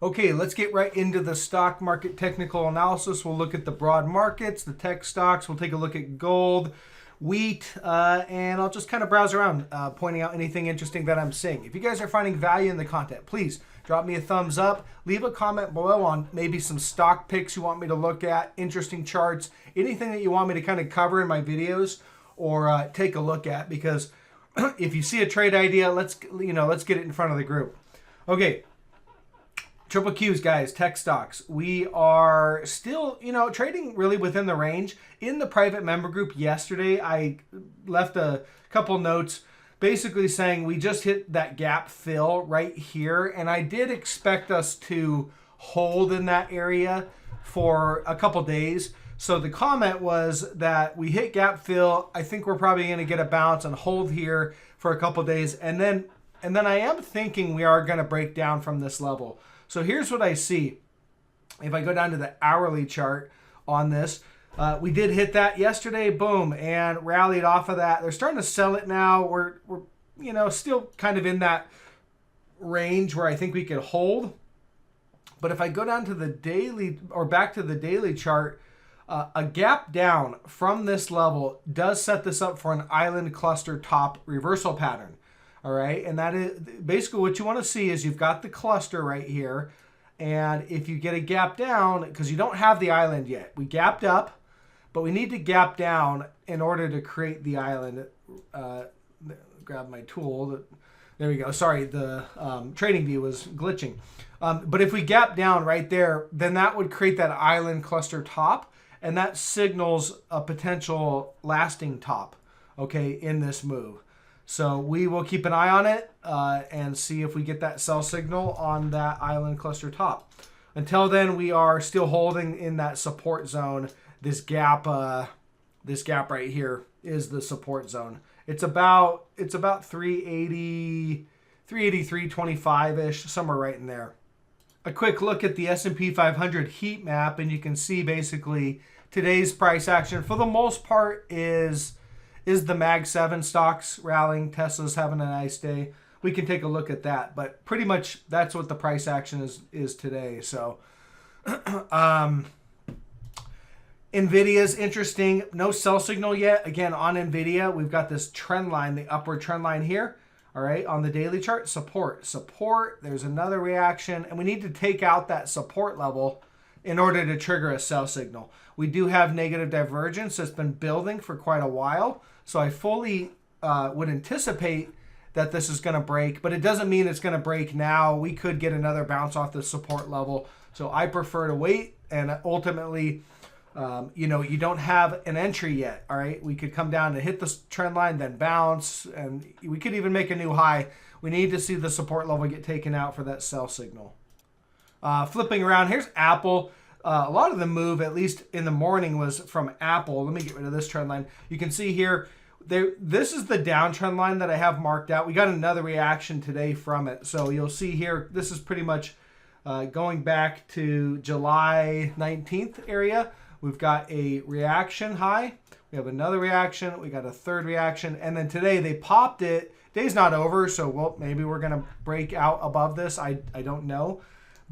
Okay, let's get right into the stock market technical analysis. We'll look at the broad markets, the tech stocks. We'll take a look at gold, wheat, and I'll just kind of browse around, pointing out anything interesting that I'm seeing. If you guys are finding value in the content, please drop me a thumbs up. Leave a comment below on maybe some stock picks you want me to look at, interesting charts, anything that you want me to kind of cover in my videos or take a look at. Because if you see a trade idea, let's get it in front of the group. Okay. Triple Qs, guys, tech stocks. We are still, trading really within the range. In the private member group yesterday, I left a couple notes basically saying we just hit that gap fill right here. And I did expect us to hold in that area for a couple days. So the comment was that we hit gap fill. I think we're probably going to get a bounce and hold here for a couple days. And then I am thinking we are going to break down from this level. So here's what I see. If I go down to the hourly chart on this, we did hit that yesterday, boom, and rallied off of that. They're starting to sell it now. We're still kind of in that range where I think we could hold. But if I go down to the daily or back to the daily chart, a gap down from this level does set this up for an island cluster top reversal pattern. All right, and that is basically what you want to see is you've got the cluster right here. And if you get a gap down, because you don't have the island yet, we gapped up, but we need to gap down in order to create the island. Grab my tool. There we go. Sorry, the trading view was glitching. But if we gap down right there, then that would create that island cluster top, and that signals a potential lasting top, okay, in this move. So we will keep an eye on it and see if we get that sell signal on that island cluster top. Until then, we are still holding in that support zone. This gap right here is the support zone. It's about 380, 383.25-ish, somewhere right in there. A quick look at the S&P 500 heat map, and you can see basically today's price action for the most part is the Mag 7 stocks rallying. Tesla's having a nice day. We can take a look at that, but pretty much that's what the price action is today. So NVIDIA's interesting. No sell signal yet. Again, on NVIDIA, we've got this trend line, the upward trend line here. All right, on the daily chart, support. There's another reaction, and we need to take out that support level in order to trigger a sell signal. We do have negative divergence that's been building for quite a while. So I fully would anticipate that this is going to break, but it doesn't mean it's going to break now. We could get another bounce off the support level. So I prefer to wait, and ultimately, you don't have an entry yet. All right, we could come down to hit the trend line, then bounce, and we could even make a new high. We need to see the support level get taken out for that sell signal. Flipping around, here's Apple. A lot of the move, at least in the morning, was from Apple. Let me get rid of this trend line. You can see here, this is the downtrend line that I have marked out. We got another reaction today from it. So you'll see here, this is pretty much going back to July 19th area. We've got a reaction high. We have another reaction. We got a third reaction. And then today they popped it. Day's not over, so maybe we're going to break out above this. I don't know.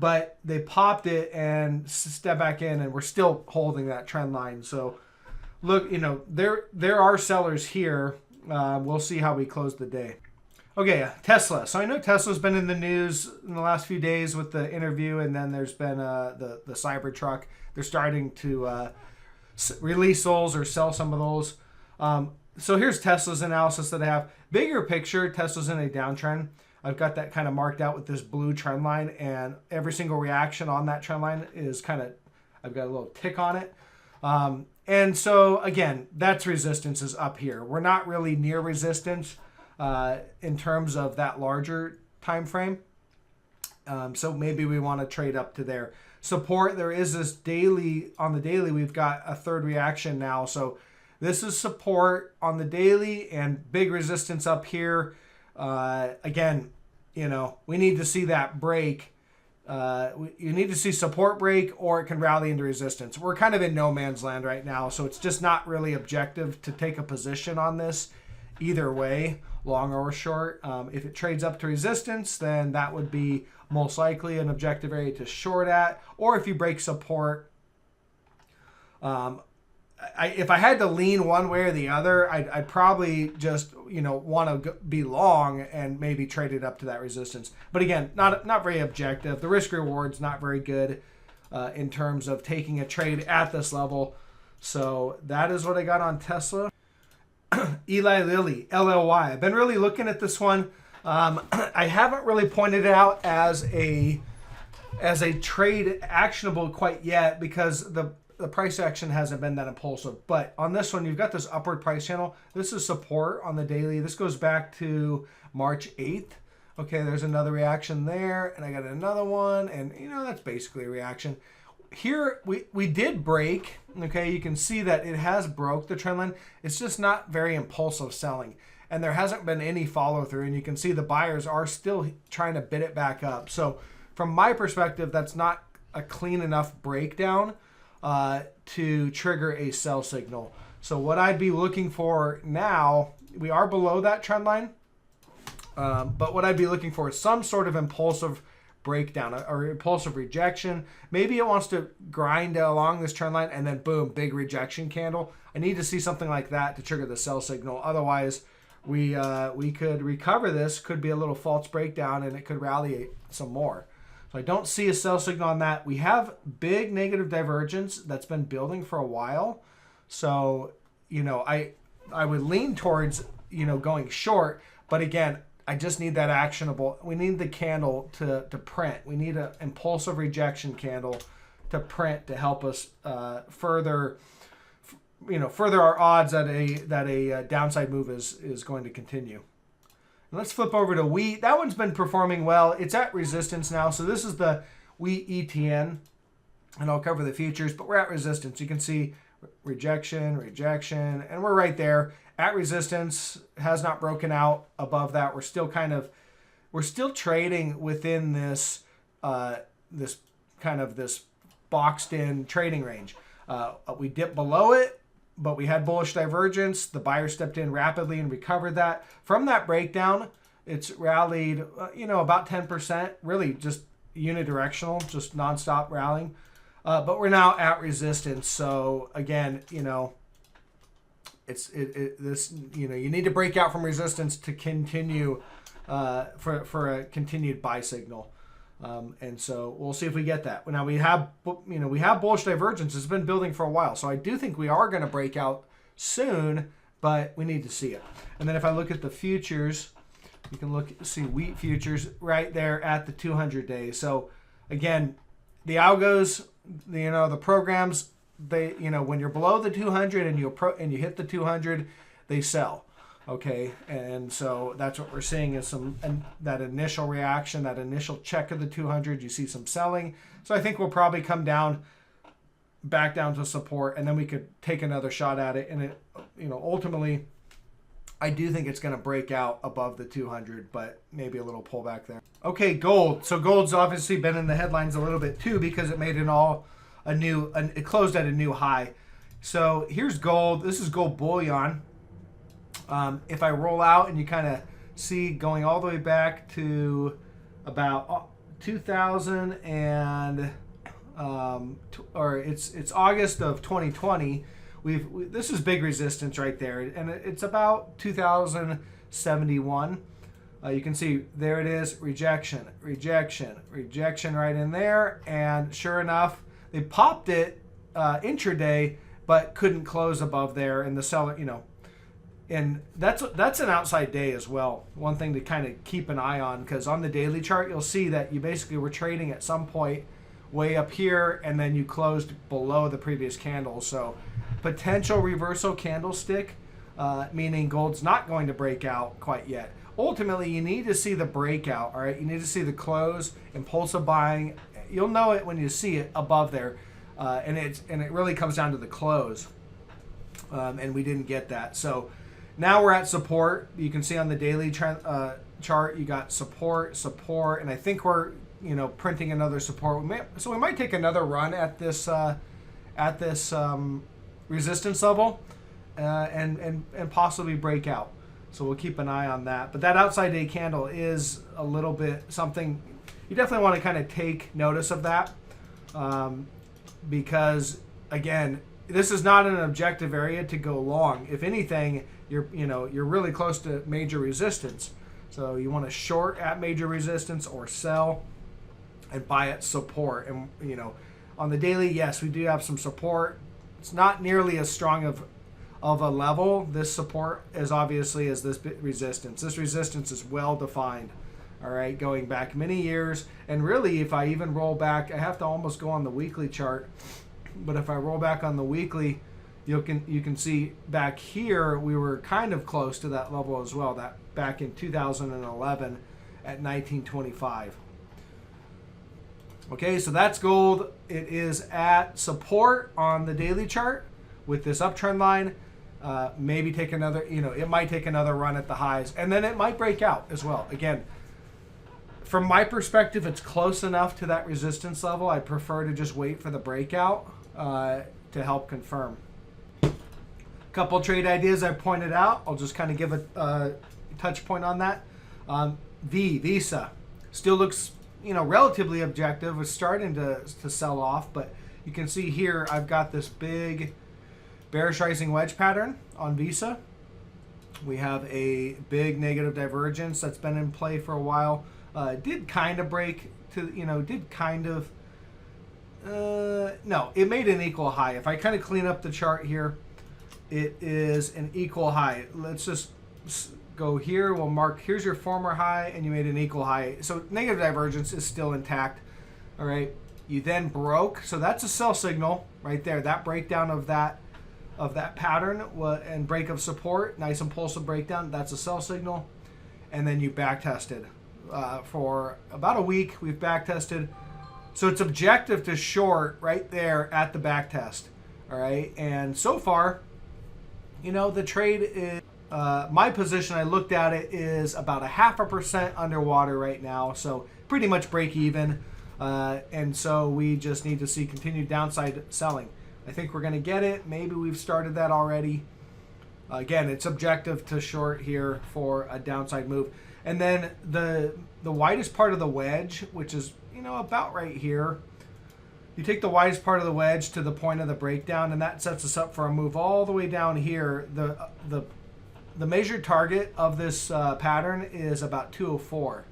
But they popped it and step back in, and we're still holding that trend line. So look, there are sellers here. We'll see how we close the day. Okay, Tesla. So I know Tesla's been in the news in the last few days with the interview, and then there's been the Cybertruck. They're starting to release those or sell some of those. So here's Tesla's analysis that I have. Bigger picture, Tesla's in a downtrend. I've got that kind of marked out with this blue trend line, and every single reaction on that trend line is I've got a little tick on it. And so again, that's resistance is up here. We're not really near resistance in terms of that larger time frame. So maybe we want to trade up to there. Support, there is this daily, on the daily, we've got a third reaction now. So this is support on the daily and big resistance up here. Again, we need to see that break. You need to see support break, or it can rally into resistance. We're kind of in no man's land right now, so it's just not really objective to take a position on this either way, long or short. If it trades up to resistance, then that would be most likely an objective area to short at. Or if you break support, if I had to lean one way or the other, I'd probably just want to be long and maybe trade it up to that resistance. But again, not very objective. The risk reward's not very good in terms of taking a trade at this level. So that is what I got on Tesla. Eli Lilly, LLY. I've been really looking at this one. I haven't really pointed it out as a trade actionable quite yet because the price action hasn't been that impulsive. But on this one, you've got this upward price channel. This is support on the daily. This goes back to March 8th. Okay, there's another reaction there, and I got another one, and that's basically a reaction. Here, we did break. Okay, you can see that it has broke the trend line. It's just not very impulsive selling, and there hasn't been any follow through, and you can see the buyers are still trying to bid it back up. So from my perspective, that's not a clean enough breakdown to trigger a sell signal. So what I'd be looking for now, we are below that trend line, but what I'd be looking for is some sort of impulsive breakdown or impulsive rejection. Maybe it wants to grind along this trend line and then boom, big rejection candle. I need to see something like that to trigger the sell signal. Otherwise, we could recover this, could be a little false breakdown, and it could rally some more. So I don't see a sell signal on that. We have big negative divergence that's been building for a while. So, I would lean towards, going short. But again, I just need that actionable. We need the candle to print. We need an impulsive rejection candle to print to help us further our odds that a downside move is going to continue. Let's flip over to wheat. That one's been performing well. It's at resistance now. So this is the wheat ETN, and I'll cover the futures, but we're at resistance. You can see rejection, and we're right there at resistance. Has not broken out above that. We're still trading within this this boxed in trading range. We dipped below it, but we had bullish divergence. The buyer stepped in rapidly and recovered that. From that breakdown, it's rallied, about 10%, really just unidirectional, just nonstop rallying. But we're now at resistance. So again, you need to break out from resistance to continue for a continued buy signal. And so we'll see if we get that. Now we have bullish divergence. It's been building for a while. So I do think we are going to break out soon, but we need to see it. And then if I look at the futures, you can see wheat futures right there at the 200 days. So again, the algos, the programs, they, when you're below the 200 and you hit the 200, they sell. Okay, and so that's what we're seeing is that initial reaction, that initial check of the 200. You see some selling. So I think we'll probably come back down to support, and then we could take another shot at it. And it, ultimately, I do think it's going to break out above the 200, but maybe a little pullback there. Okay, gold. So gold's obviously been in the headlines a little bit too because it made it closed at a new high. So here's gold. This is gold bullion. If I roll out and you kind of see going all the way back to about 2000 and it's August of 2020. This is big resistance right there, and it's about 2071. You can see there it is, rejection right in there, and sure enough, they popped it intraday, but couldn't close above there, and the seller, and that's an outside day as well. One thing to kind of keep an eye on, because on the daily chart, you'll see that you basically were trading at some point way up here, and then you closed below the previous candle. So potential reversal candlestick, meaning gold's not going to break out quite yet. Ultimately, you need to see the breakout, all right? You need to see the close, impulsive buying. You'll know it when you see it above there, and it really comes down to the close, and we didn't get that. So now we're at support. You can see on the daily trend, chart, you got support, and I think we're printing another support. We might take another run at this resistance level, and possibly break out. So we'll keep an eye on that. But that outside day candle is a little bit something. you definitely want to kind of take notice of that, because again, this is not an objective area to go long. If anything, you're really close to major resistance. So you want to short at major resistance or sell and buy at support. And on the daily, yes, we do have some support. It's not nearly as strong of a level. This support is obviously as this resistance. This resistance is well defined. All right, going back many years. And really, if I even roll back, I have to almost go on the weekly chart. But if I roll back on the weekly, you can see back here we were kind of close to that level as well. That back in 2011 at 1925. Okay, so that's gold. It is at support on the daily chart with this uptrend line. Maybe take another, it might take another run at the highs, and then it might break out as well. Again, from my perspective, it's close enough to that resistance level. I prefer to just wait for the breakout to help confirm. Couple trade ideas I pointed out. I'll just kind of give a touch point on that. Visa still looks relatively objective. It's starting to sell off, but you can see here I've got this big bearish rising wedge pattern on Visa. We have a big negative divergence that's been in play for a while. Did kind of break to, no, it made an equal high. If I kind of clean up the chart here, it is an equal high. Let's just go here. We'll mark, here's your former high, and you made an equal high. So negative divergence is still intact. All right. You then broke. So that's a sell signal right there. That breakdown of that pattern and break of support, nice impulsive breakdown. That's a sell signal. And then you back tested. For about a week, we've back tested. So it's objective to short right there at the back test. All right. And so far, the trade is, my position, I looked at it, is about 0.5% underwater right now. So pretty much break even. And so we just need to see continued downside selling. I think we're going to get it. Maybe we've started that already. Again, it's objective to short here for a downside move. And then the widest part of the wedge, which is, about right here, you take the widest part of the wedge to the point of the breakdown, and that sets us up for a move all the way down here. The measured target of this pattern is about 204.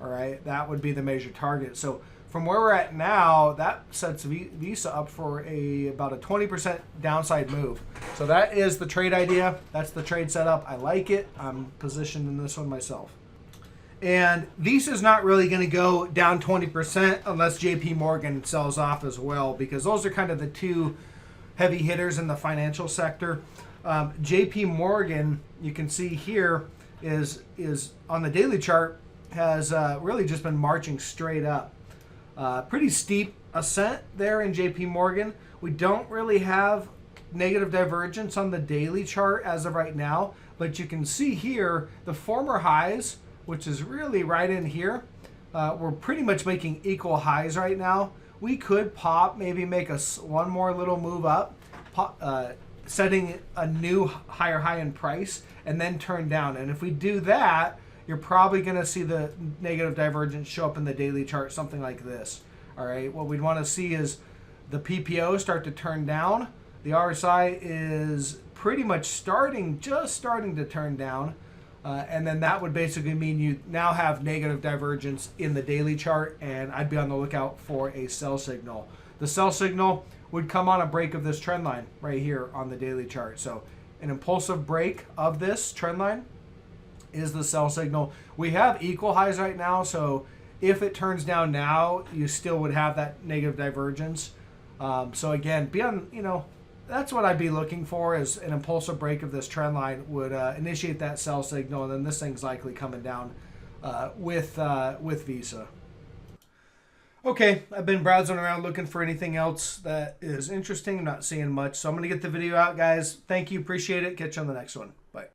All right, that would be the measured target. So from where we're at now, that sets Visa up for about a 20% downside move. So that is the trade idea. That's the trade setup. I like it. I'm positioned in this one myself. And Visa's not really going to go down 20% unless JP Morgan sells off as well, because those are kind of the two heavy hitters in the financial sector. JP Morgan, you can see here, is on the daily chart, has really just been marching straight up. Pretty steep ascent there in JP Morgan. We don't really have negative divergence on the daily chart as of right now, but you can see here the former highs, which is really right in here. We're pretty much making equal highs right now. We could maybe make one more little move up, setting a new higher high in price, and then turn down. And if we do that, you're probably going to see the negative divergence show up in the daily chart, something like this. All right, what we'd want to see is the PPO start to turn down. The RSI is pretty much just starting to turn down. And then that would basically mean you now have negative divergence in the daily chart, and I'd be on the lookout for a sell signal. The sell signal would come on a break of this trend line right here on the daily chart. So an impulsive break of this trend line is the sell signal. We have equal highs right now, so if it turns down now, you still would have that negative divergence. So again, that's what I'd be looking for, is an impulsive break of this trend line would initiate that sell signal, and then this thing's likely coming down with Visa. Okay, I've been browsing around looking for anything else that is interesting. I'm not seeing much, so I'm going to get the video out, guys. Thank you, appreciate it. Catch you on the next one.